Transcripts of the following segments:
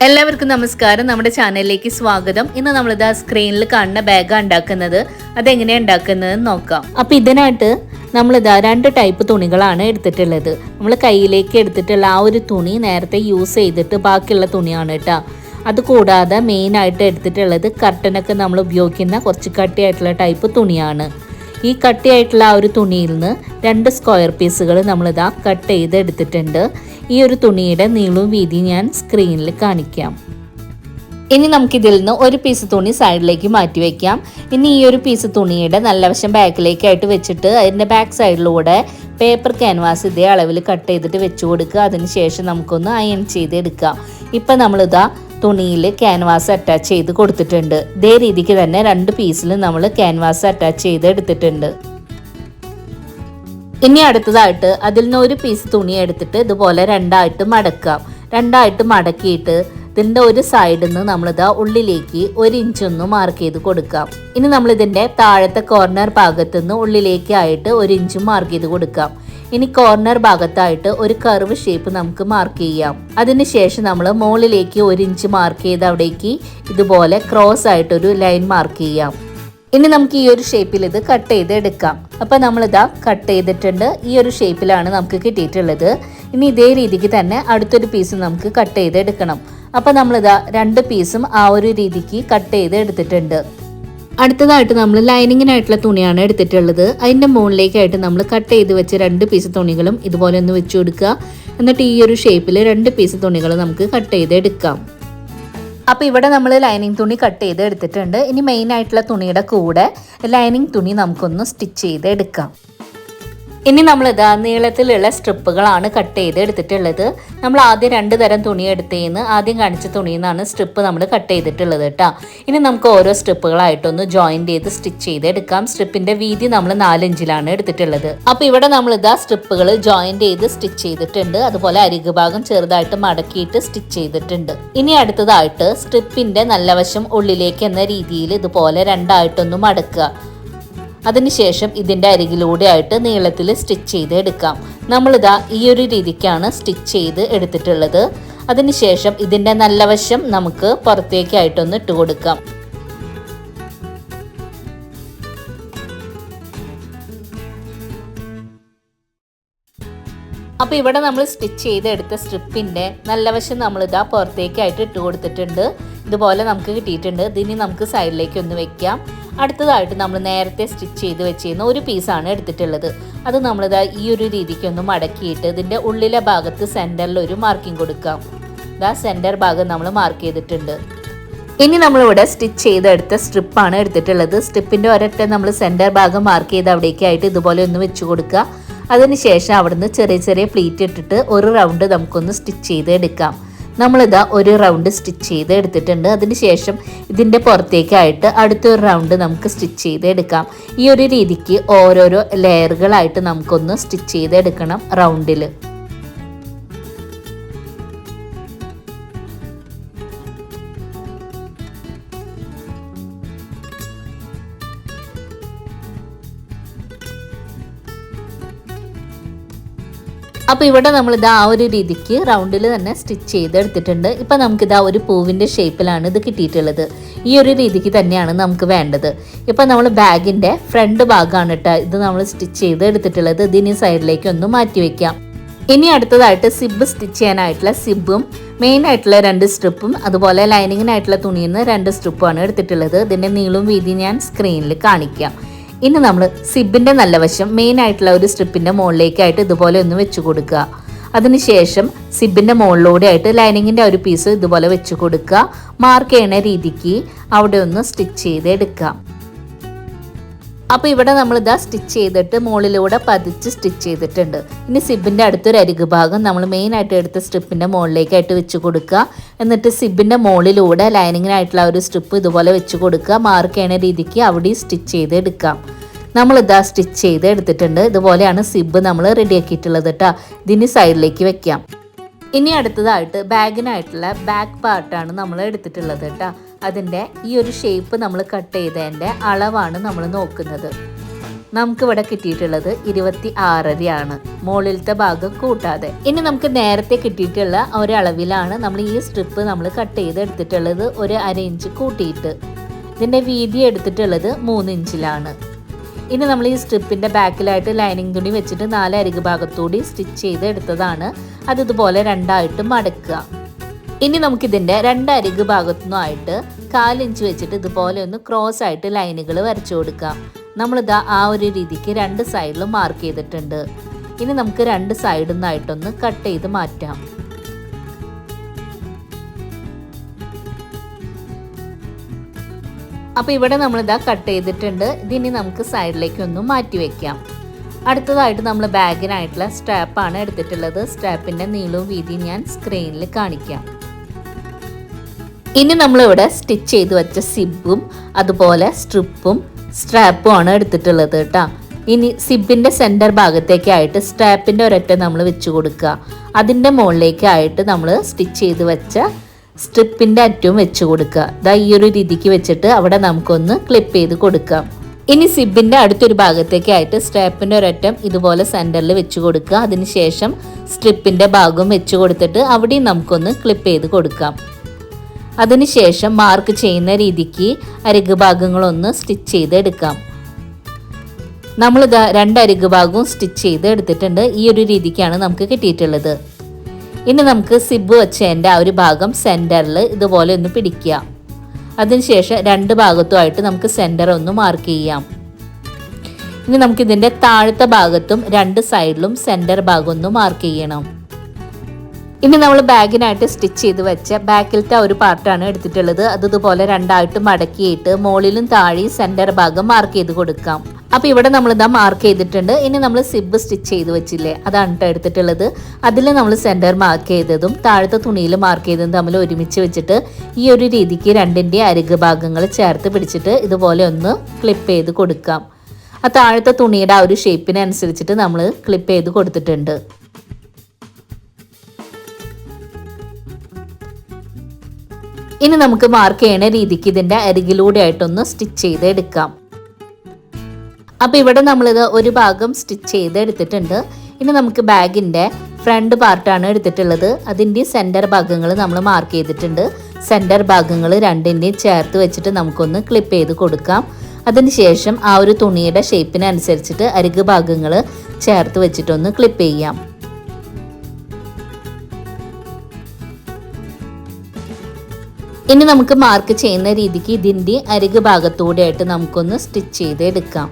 എല്ലാവർക്കും നമസ്കാരം. നമ്മുടെ ചാനലിലേക്ക് സ്വാഗതം. ഇന്ന് നമ്മളിത് സ്ക്രീനിൽ കാണുന്ന ബാഗ് ഉണ്ടാക്കുന്നത് അതെങ്ങനെയാണ് ഉണ്ടാക്കുന്നത് നോക്കാം. അപ്പോൾ ഇതിനായിട്ട് നമ്മളിതാ 2 ടൈപ്പ് തുണികളാണ് എടുത്തിട്ടുള്ളത്. നമ്മൾ കയ്യിലേക്ക് എടുത്തിട്ടുള്ള ആ ഒരു തുണി നേരത്തെ യൂസ് ചെയ്തിട്ട് ബാക്കിയുള്ള തുണിയാണ് കേട്ടോ. അതുകൂടാതെ മെയിനായിട്ട് എടുത്തിട്ടുള്ളത് കർട്ടനൊക്കെ നമ്മൾ ഉപയോഗിക്കുന്ന കുറച്ച് കട്ടിയായിട്ടുള്ള ടൈപ്പ് തുണിയാണ്. ഈ കട്ടിയായിട്ടുള്ള ആ ഒരു തുണിയിൽ നിന്ന് 2 സ്ക്വയർ പീസുകൾ നമ്മളിതാ കട്ട് ചെയ്ത് എടുത്തിട്ടുണ്ട്. ഈ ഒരു തുണിയുടെ നീളവും വീതിയും ഞാൻ സ്ക്രീനിൽ കാണിക്കാം. ഇനി നമുക്കിതിൽ നിന്ന് ഒരു പീസ് തുണി സൈഡിലേക്ക് മാറ്റി വയ്ക്കാം. ഇനി ഈ ഒരു പീസ് തുണിയുടെ നല്ല വശം ബാക്കിലേക്കായിട്ട് വെച്ചിട്ട് അതിൻ്റെ ബാക്ക് സൈഡിലൂടെ പേപ്പർ ക്യാൻവാസ് ഇതേ അളവിൽ കട്ട് ചെയ്തിട്ട് വെച്ച് കൊടുക്കുക. അതിനുശേഷം നമുക്കൊന്ന് അയൺ ചെയ്തെടുക്കാം. ഇപ്പം നമ്മളിതാ തുണിയിൽ ക്യാൻവാസ് അറ്റാച്ച് ചെയ്ത് കൊടുത്തിട്ടുണ്ട്. ഇതേ രീതിക്ക് തന്നെ 2 പീസിൽ നമ്മൾ ക്യാൻവാസ് അറ്റാച്ച് ചെയ്ത് എടുത്തിട്ടുണ്ട്. ഇനി അടുത്തതായിട്ട് അതിൽ നിന്ന് ഒരു പീസ് തുണി എടുത്തിട്ട് ഇതുപോലെ 2ആയിട്ട് മടക്കാം. 2ആയിട്ട് മടക്കിയിട്ട് ഇതിൻ്റെ ഒരു സൈഡിൽ നിന്ന് നമ്മളിതാ ഉള്ളിലേക്ക് 1 ഇഞ്ച് ഒന്ന് മാർക്ക് ചെയ്ത് കൊടുക്കാം. ഇനി നമ്മളിതിൻ്റെ താഴത്തെ കോർണർ ഭാഗത്തുനിന്ന് ഉള്ളിലേക്കായിട്ട് 1 ഇഞ്ച് മാർക്ക് ചെയ്ത് കൊടുക്കാം. ഇനി കോർണർ ഭാഗത്തായിട്ട് ഒരു കർവ് ഷേപ്പ് നമുക്ക് മാർക്ക് ചെയ്യാം. അതിനുശേഷം നമ്മൾ മുകളിലേക്ക് 1 ഇഞ്ച് മാർക്ക് ചെയ്ത് അവിടേക്ക് ഇതുപോലെ ക്രോസ് ആയിട്ടൊരു ലൈൻ മാർക്ക് ചെയ്യാം. ഇനി നമുക്ക് ഈ ഒരു ഷേപ്പിൽ ഇത് കട്ട് ചെയ്ത് എടുക്കാം. അപ്പോൾ നമ്മളിതാ കട്ട് ചെയ്തിട്ടുണ്ട്. ഈ ഒരു ഷേപ്പിലാണ് നമുക്ക് കിട്ടിയിട്ടുള്ളത്. ഇനി ഇതേ രീതിക്ക് തന്നെ അടുത്തൊരു പീസ് നമുക്ക് കട്ട് ചെയ്ത് എടുക്കണം. അപ്പോൾ നമ്മളിതാ 2 പീസും ആ ഒരു രീതിക്ക് കട്ട് ചെയ്ത് എടുത്തിട്ടുണ്ട്. അടുത്തതായിട്ട് നമ്മൾ ലൈനിങ്ങിനായിട്ടുള്ള തുണിയാണ് എടുത്തിട്ടുള്ളത്. അതിൻ്റെ മുകളിലേക്കായിട്ട് നമ്മൾ കട്ട് ചെയ്ത് വെച്ച് 2 പീസ് തുണികളും ഇതുപോലെ ഒന്ന് വെച്ച് കൊടുക്കുക. എന്നിട്ട് ഈ ഒരു ഷേപ്പിൽ 2 പീസ് തുണികൾ നമുക്ക് കട്ട് ചെയ്ത് എടുക്കാം. അപ്പോൾ ഇവിടെ നമ്മൾ ലൈനിങ് തുണി കട്ട് ചെയ്ത് എടുത്തിട്ടുണ്ട്. ഇനി മെയിൻ ആയിട്ടുള്ള തുണിയുടെ കൂടെ ലൈനിങ് തുണി നമുക്കൊന്ന് സ്റ്റിച്ച് ചെയ്ത് എടുക്കാം. ഇനി നമ്മളിതാ നീളത്തിലുള്ള സ്ട്രിപ്പുകളാണ് കട്ട് ചെയ്ത് എടുത്തിട്ടുള്ളത്. നമ്മൾ ആദ്യം 2 തരം തുണി എടുത്തതിന് ആദ്യം കാണിച്ച തുണിയിൽ നിന്നാണ് സ്ട്രിപ്പ് നമ്മൾ കട്ട് ചെയ്തിട്ടുള്ളത് കേട്ടോ. ഇനി നമുക്ക് ഓരോ സ്ട്രിപ്പുകളായിട്ടൊന്ന് ജോയിൻറ്റ് ചെയ്ത് സ്റ്റിച്ച് ചെയ്ത് എടുക്കാം. സ്ട്രിപ്പിൻ്റെ വീതി നമ്മൾ 4 ഇഞ്ചിലാണ് എടുത്തിട്ടുള്ളത്. അപ്പോൾ ഇവിടെ നമ്മളിതാ സ്ട്രിപ്പുകൾ ജോയിൻറ്റ് ചെയ്ത് സ്റ്റിച്ച് ചെയ്തിട്ടുണ്ട്. അതുപോലെ അരികു ഭാഗം ചെറുതായിട്ട് മടക്കിയിട്ട് സ്റ്റിച്ച് ചെയ്തിട്ടുണ്ട്. ഇനി അടുത്തതായിട്ട് സ്ട്രിപ്പിൻ്റെ നല്ല വശം ഉള്ളിലേക്ക് എന്ന രീതിയിൽ ഇതുപോലെ 2ആയിട്ടൊന്ന് മടക്കുക. അതിനുശേഷം ഇതിൻ്റെ അരികിലൂടെ ആയിട്ട് നീളത്തിൽ സ്റ്റിച്ച് ചെയ്ത് എടുക്കാം. നമ്മളിതാ ഈ ഒരു രീതിക്കാണ് സ്റ്റിച്ച് ചെയ്ത് എടുത്തിട്ടുള്ളത്. അതിനുശേഷം ഇതിൻ്റെ നല്ല വശം നമുക്ക് പുറത്തേക്കായിട്ടൊന്ന് ഇട്ട് കൊടുക്കാം. അപ്പോൾ ഇവിടെ നമ്മൾ സ്റ്റിച്ച് ചെയ്തെടുത്ത സ്ട്രിപ്പിൻ്റെ നല്ല വശം നമ്മളിതാ പുറത്തേക്കായിട്ട് ഇട്ട് കൊടുത്തിട്ടുണ്ട്. ഇതുപോലെ നമുക്ക് കിട്ടിയിട്ടുണ്ട്. ഇതിനി നമുക്ക് സൈഡിലേക്ക് ഒന്ന് വെക്കാം. അടുത്തതായിട്ട് നമ്മൾ നേരത്തെ സ്റ്റിച്ച് ചെയ്ത് വെച്ചിരുന്ന ഒരു പീസാണ് എടുത്തിട്ടുള്ളത്. അത് നമ്മളിതാ ഈ ഒരു രീതിക്ക് ഒന്ന് മടക്കിയിട്ട് ഇതിൻ്റെ ഉള്ളിലെ ഭാഗത്ത് സെൻറ്ററിൽ ഒരു മാർക്കിംഗ് കൊടുക്കാം. ഇതാ സെൻറ്റർ ഭാഗം നമ്മൾ മാർക്ക് ചെയ്തിട്ടുണ്ട്. ഇനി നമ്മളിവിടെ സ്റ്റിച്ച് ചെയ്തെടുത്ത സ്ട്രിപ്പാണ് എടുത്തിട്ടുള്ളത്. സ്ട്രിപ്പിൻ്റെ ഒരറ്റം നമ്മൾ സെൻറ്റർ ഭാഗം മാർക്ക് ചെയ്ത് അവിടേക്കായിട്ട് ഇതുപോലെ ഒന്ന് വെച്ച് കൊടുക്കുക. അതിനുശേഷം അവിടുന്ന് ചെറിയ ചെറിയ പ്ലീറ്റ് ഇട്ടിട്ട് ഒരു റൗണ്ട് നമുക്കൊന്ന് സ്റ്റിച്ച് ചെയ്ത് എടുക്കാം. നമ്മളിതാ ഒരു റൗണ്ട് സ്റ്റിച്ച് ചെയ്ത് എടുത്തിട്ടുണ്ട്. അതിനുശേഷം ഇതിൻ്റെ പുറത്തേക്കായിട്ട് അടുത്തൊരു റൗണ്ട് നമുക്ക് സ്റ്റിച്ച് ചെയ്ത് എടുക്കാം. ഈ ഒരു രീതിക്ക് ഓരോരോ ലെയറുകളായിട്ട് നമുക്കൊന്ന് സ്റ്റിച്ച് ചെയ്ത് എടുക്കണം റൗണ്ടിൽ. അപ്പോൾ ഇവിടെ നമ്മളിതാ ആ ഒരു രീതിക്ക് റൗണ്ടിൽ തന്നെ സ്റ്റിച്ച് ചെയ്തെടുത്തിട്ടുണ്ട്. ഇപ്പം നമുക്കിതാ ഒരു പൂവിൻ്റെ ഷേപ്പിലാണ് ഇത് കിട്ടിയിട്ടുള്ളത്. ഈ ഒരു രീതിക്ക് തന്നെയാണ് നമുക്ക് വേണ്ടത്. ഇപ്പം നമ്മൾ ബാഗിൻ്റെ ഫ്രണ്ട് ഭാഗമാണ് കേട്ടോ ഇത് നമ്മൾ സ്റ്റിച്ച് ചെയ്ത് എടുത്തിട്ടുള്ളത്. ഇതിന് സൈഡിലേക്ക് ഒന്ന് മാറ്റി വയ്ക്കാം. ഇനി അടുത്തതായിട്ട് സിബ് സ്റ്റിച്ച് ചെയ്യാനായിട്ടുള്ള സിബും മെയിൻ ആയിട്ടുള്ള 2 സ്ട്രിപ്പും അതുപോലെ ലൈനിങ്ങിനായിട്ടുള്ള തുണിയിൽ നിന്ന് 2 സ്ട്രിപ്പുമാണ് എടുത്തിട്ടുള്ളത്. ഇതിൻ്റെ നീളവും വീതി ഞാൻ സ്ക്രീനിൽ കാണിക്കാം. ഇനി നമ്മൾ സിബിൻ്റെ നല്ല വശം മെയിൻ ആയിട്ടുള്ള ഒരു സ്ട്രിപ്പിൻ്റെ മുകളിലേക്കായിട്ട് ഇതുപോലെ ഒന്ന് വെച്ച് കൊടുക്കുക. അതിനുശേഷം സിബിൻ്റെ മുകളിലൂടെ ആയിട്ട് ലൈനിങ്ങിൻ്റെ ഒരു പീസ് ഇതുപോലെ വെച്ച് കൊടുക്കുക. മാർക്ക് ചെയ്യണ രീതിക്ക് അവിടെ ഒന്ന് സ്റ്റിച്ച് ചെയ്ത് എടുക്കാം. അപ്പോൾ ഇവിടെ നമ്മളിതാ സ്റ്റിച്ച് ചെയ്തിട്ട് മുകളിലൂടെ പതിച്ച് സ്റ്റിച്ച് ചെയ്തിട്ടുണ്ട്. ഇനി സിബിൻ്റെ അടുത്തൊരു അരികു ഭാഗം നമ്മൾ മെയിനായിട്ട് എടുത്ത സ്ട്രിപ്പിൻ്റെ മുകളിലേക്കായിട്ട് വെച്ച് കൊടുക്കുക. എന്നിട്ട് സിബിൻ്റെ മുകളിലൂടെ ലൈനിങ്ങിനായിട്ടുള്ള ഒരു സ്ട്രിപ്പ് ഇതുപോലെ വെച്ച് കൊടുക്കുക. മാർക്ക് ചെയ്യണ രീതിക്ക് അവിടെ സ്റ്റിച്ച് ചെയ്ത് എടുക്കാം. നമ്മളിതാ സ്റ്റിച്ച് ചെയ്ത് എടുത്തിട്ടുണ്ട്. ഇതുപോലെയാണ് സിബ് നമ്മൾ റെഡിയാക്കിയിട്ടുള്ളത് കേട്ടോ. ഇതിന് സൈഡിലേക്ക് വെക്കാം. ഇനി അടുത്തതായിട്ട് ബാഗിനായിട്ടുള്ള ബാക്ക് പാർട്ടാണ് നമ്മൾ എടുത്തിട്ടുള്ളത് കേട്ടോ. അതിൻ്റെ ഈ ഒരു ഷേപ്പ് നമ്മൾ കട്ട് ചെയ്തതിൻ്റെ അളവാണ് നമ്മൾ നോക്കുന്നത്. നമുക്കിവിടെ കിട്ടിയിട്ടുള്ളത് 26.5 മുകളിലത്തെ ഭാഗം കൂട്ടാതെ. ഇനി നമുക്ക് നേരത്തെ കിട്ടിയിട്ടുള്ള ഒരളവിലാണ് നമ്മൾ ഈ സ്ട്രിപ്പ് നമ്മൾ കട്ട് ചെയ്ത് എടുത്തിട്ടുള്ളത്. ഒരു 1/2 ഇഞ്ച് കൂട്ടിയിട്ട് ഇതിൻ്റെ വീതി എടുത്തിട്ടുള്ളത് 3 ഇഞ്ചിലാണ്. ഇനി നമ്മൾ ഈ സ്ട്രിപ്പിൻ്റെ ബാക്കിലായിട്ട് ലൈനിങ് തുണി വെച്ചിട്ട് 4 അരികു ഭാഗത്തൂടി സ്റ്റിച്ച് ചെയ്ത് എടുത്തതാണ്. അത് ഇതുപോലെ 2 മടക്കുക. ഇനി നമുക്കിതിൻ്റെ 2 അരികു ഭാഗത്തുനിന്നായിട്ട് 1/4 ഇഞ്ച് വെച്ചിട്ട് ഇതുപോലെ ഒന്ന് ക്രോസ് ആയിട്ട് ലൈനുകൾ വരച്ചു കൊടുക്കാം. നമ്മളിതാ ആ ഒരു രീതിക്ക് 2 സൈഡിലും മാർക്ക് ചെയ്തിട്ടുണ്ട്. ഇനി നമുക്ക് 2 സൈഡിൽ നിന്നായിട്ടൊന്ന് കട്ട് ചെയ്ത് മാറ്റാം. അപ്പോൾ ഇവിടെ നമ്മളിതാ കട്ട് ചെയ്തിട്ടുണ്ട്. ഇതിനി നമുക്ക് സൈഡിലേക്ക് ഒന്ന് മാറ്റി വയ്ക്കാം. അടുത്തതായിട്ട് നമ്മൾ ബാഗിനായിട്ടുള്ള സ്ട്രാപ്പാണ് എടുത്തിട്ടുള്ളത്. സ്ട്രാപ്പിൻ്റെ നീളവും വീതിയും ഞാൻ സ്ക്രീനിൽ കാണിക്കാം. ഇനി നമ്മളിവിടെ സ്റ്റിച്ച് ചെയ്ത് വെച്ച സിബും അതുപോലെ സ്ട്രിപ്പും സ്ട്രാപ്പും ആണ് എടുത്തിട്ടുള്ളത് കേട്ടോ. ഇനി സിബിൻ്റെ സെൻറ്റർ ഭാഗത്തേക്കായിട്ട് സ്ട്രാപ്പിൻ്റെ ഒരൊറ്റ നമ്മൾ വെച്ച് കൊടുക്കുക. അതിൻ്റെ മുകളിലേക്കായിട്ട് നമ്മൾ സ്റ്റിച്ച് ചെയ്ത് വെച്ച സ്ട്രിപ്പിൻ്റെ അറ്റവും വെച്ച് കൊടുക്കുക. ഇതാ ഈ ഒരു രീതിക്ക് വെച്ചിട്ട് അവിടെ നമുക്കൊന്ന് ക്ലിപ്പ് ചെയ്ത് കൊടുക്കാം. ഇനി സിബിൻ്റെ അടുത്തൊരു ഭാഗത്തേക്കായിട്ട് സ്ട്രാപ്പിൻ്റെ ഒരറ്റം ഇതുപോലെ സെൻറ്ററിൽ വെച്ച് കൊടുക്കുക. അതിനുശേഷം സ്ട്രിപ്പിൻ്റെ ഭാഗവും വെച്ച് കൊടുത്തിട്ട് അവിടെയും നമുക്കൊന്ന് ക്ലിപ്പ് ചെയ്ത് കൊടുക്കാം. അതിനുശേഷം മാർക്ക് ചെയ്യുന്ന രീതിക്ക് അരികു ഭാഗങ്ങളൊന്ന് സ്റ്റിച്ച് ചെയ്ത് എടുക്കാം. നമ്മളിതാ 2 അരികു ഭാഗവും സ്റ്റിച്ച് ചെയ്ത് എടുത്തിട്ടുണ്ട്. ഈ ഒരു രീതിക്കാണ് നമുക്ക് കിട്ടിയിട്ടുള്ളത്. ഇനി നമുക്ക് സിബ് വെച്ചതിൻ്റെ ആ ഒരു ഭാഗം സെൻറ്ററിൽ ഇതുപോലെ ഒന്ന് പിടിക്കുക. അതിനുശേഷം 2 ഭാഗത്തുമായിട്ട് നമുക്ക് സെൻറ്റർ ഒന്ന് മാർക്ക് ചെയ്യാം. ഇനി നമുക്കിതിൻ്റെ താഴത്തെ ഭാഗത്തും 2 സൈഡിലും സെൻറ്റർ ഭാഗം ഒന്ന് മാർക്ക് ചെയ്യണം. ഇനി നമ്മൾ ബാഗിനായിട്ട് സ്റ്റിച്ച് ചെയ്ത് വെച്ച ബാക്കിലത്തെ ഒരു പാർട്ടാണ് എടുത്തിട്ടുള്ളത്. അതുപോലെ 2 മടക്കിയിട്ട് മുകളിലും താഴെയും സെൻറ്റർ ഭാഗം മാർക്ക് ചെയ്ത് കൊടുക്കാം. അപ്പോൾ ഇവിടെ നമ്മളിതാ മാർക്ക് ചെയ്തിട്ടുണ്ട്. ഇനി നമ്മൾ സിബ് സ്റ്റിച്ച് ചെയ്ത് വെച്ചില്ലേ, അതാണ് കേട്ടോ എടുത്തിട്ടുള്ളത്. അതിൽ നമ്മൾ സെൻറ്റർ മാർക്ക് ചെയ്തതും താഴത്തെ തുണിയിൽ മാർക്ക് ചെയ്തതും തമ്മിൽ ഒരുമിച്ച് വെച്ചിട്ട് ഈ ഒരു രീതിക്ക് 2ൻ്റെ അരികു ഭാഗങ്ങൾ ചേർത്ത് പിടിച്ചിട്ട് ഇതുപോലെ ഒന്ന് ക്ലിപ്പ് ചെയ്ത് കൊടുക്കാം. ആ താഴത്തെ തുണിയുടെ ആ ഒരു ഷേപ്പിനനുസരിച്ചിട്ട് നമ്മൾ ക്ലിപ്പ് ചെയ്ത് കൊടുത്തിട്ടുണ്ട്. ഇനി നമുക്ക് മാർക്ക് ചെയ്യണ രീതിക്ക് ഇതിൻ്റെ അരികിലൂടെ ആയിട്ടൊന്ന് സ്റ്റിച്ച് ചെയ്ത് എടുക്കാം. അപ്പോൾ ഇവിടെ നമ്മളിത് ഒരു ഭാഗം സ്റ്റിച്ച് ചെയ്ത് എടുത്തിട്ടുണ്ട്. ഇനി നമുക്ക് ബാഗിൻ്റെ ഫ്രണ്ട് പാർട്ടാണ് എടുത്തിട്ടുള്ളത്. അതിൻ്റെ സെൻറ്റർ ഭാഗങ്ങൾ നമ്മൾ മാർക്ക് ചെയ്തിട്ടുണ്ട്. സെൻറ്റർ ഭാഗങ്ങൾ 2ൻ്റെയും ചേർത്ത് വെച്ചിട്ട് നമുക്കൊന്ന് ക്ലിപ്പ് ചെയ്ത് കൊടുക്കാം. അതിനുശേഷം ആ ഒരു തുണിയുടെ ഷേപ്പിനനുസരിച്ചിട്ട് അരികു ഭാഗങ്ങൾ ചേർത്ത് വെച്ചിട്ടൊന്ന് ക്ലിപ്പ് ചെയ്യാം. ഇനി നമുക്ക് മാർക്ക് ചെയ്യുന്ന രീതിക്ക് ഇതിൻ്റെ അരികു ഭാഗത്തൂടെ ആയിട്ട് നമുക്കൊന്ന് സ്റ്റിച്ച് ചെയ്ത് എടുക്കാം.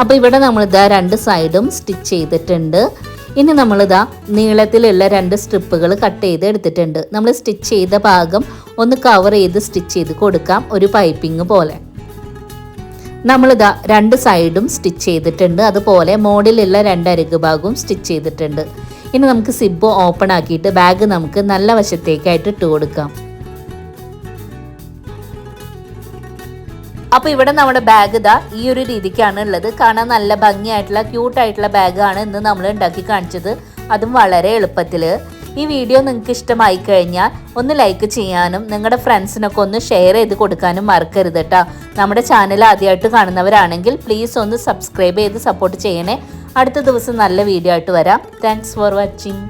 അപ്പോൾ ഇവിടെ നമ്മളിതാ 2 സൈഡും സ്റ്റിച്ച് ചെയ്തിട്ടുണ്ട്. ഇനി നമ്മളിതാ നീളത്തിലുള്ള 2 സ്ട്രിപ്പുകൾ കട്ട് ചെയ്ത് എടുത്തിട്ടുണ്ട്. നമ്മൾ സ്റ്റിച്ച് ചെയ്ത ഭാഗം ഒന്ന് കവർ ചെയ്ത് സ്റ്റിച്ച് ചെയ്ത് കൊടുക്കാം, ഒരു പൈപ്പിംഗ് പോലെ. നമ്മളിതാ 2 സൈഡും സ്റ്റിച്ച് ചെയ്തിട്ടുണ്ട്. അതുപോലെ മോഡിലുള്ള 2 അരികു ഭാഗവും സ്റ്റിച്ച് ചെയ്തിട്ടുണ്ട്. ഇനി നമുക്ക് സിബ് ഓപ്പൺ ആക്കിയിട്ട് ബാഗ് നമുക്ക് നല്ല വശത്തേക്കായിട്ട് ഇട്ട് കൊടുക്കാം. അപ്പോൾ ഇവിടെ നമ്മുടെ ബാഗ് ഇതാ ഈ ഒരു രീതിക്കാണ് ഉള്ളത്. കാണാൻ നല്ല ഭംഗിയായിട്ടുള്ള ക്യൂട്ടായിട്ടുള്ള ബാഗാണ് ഇന്ന് നമ്മൾ ഉണ്ടാക്കി കാണിച്ചത്, അതും വളരെ എളുപ്പത്തിൽ. ഈ വീഡിയോ നിങ്ങൾക്ക് ഇഷ്ടമായി കഴിഞ്ഞാൽ ഒന്ന് ലൈക്ക് ചെയ്യാനും നിങ്ങളുടെ ഫ്രണ്ട്സിനൊക്കെ ഒന്ന് ഷെയർ ചെയ്ത് കൊടുക്കാനും മറക്കരുത് കേട്ടോ. നമ്മുടെ ചാനൽ ആദ്യമായിട്ട് കാണുന്നവരാണെങ്കിൽ പ്ലീസ് ഒന്ന് സബ്സ്ക്രൈബ് ചെയ്ത് സപ്പോർട്ട് ചെയ്യണേ. അടുത്ത ദിവസം നല്ല വീഡിയോ ആയിട്ട് വരാം. Thanks for watching.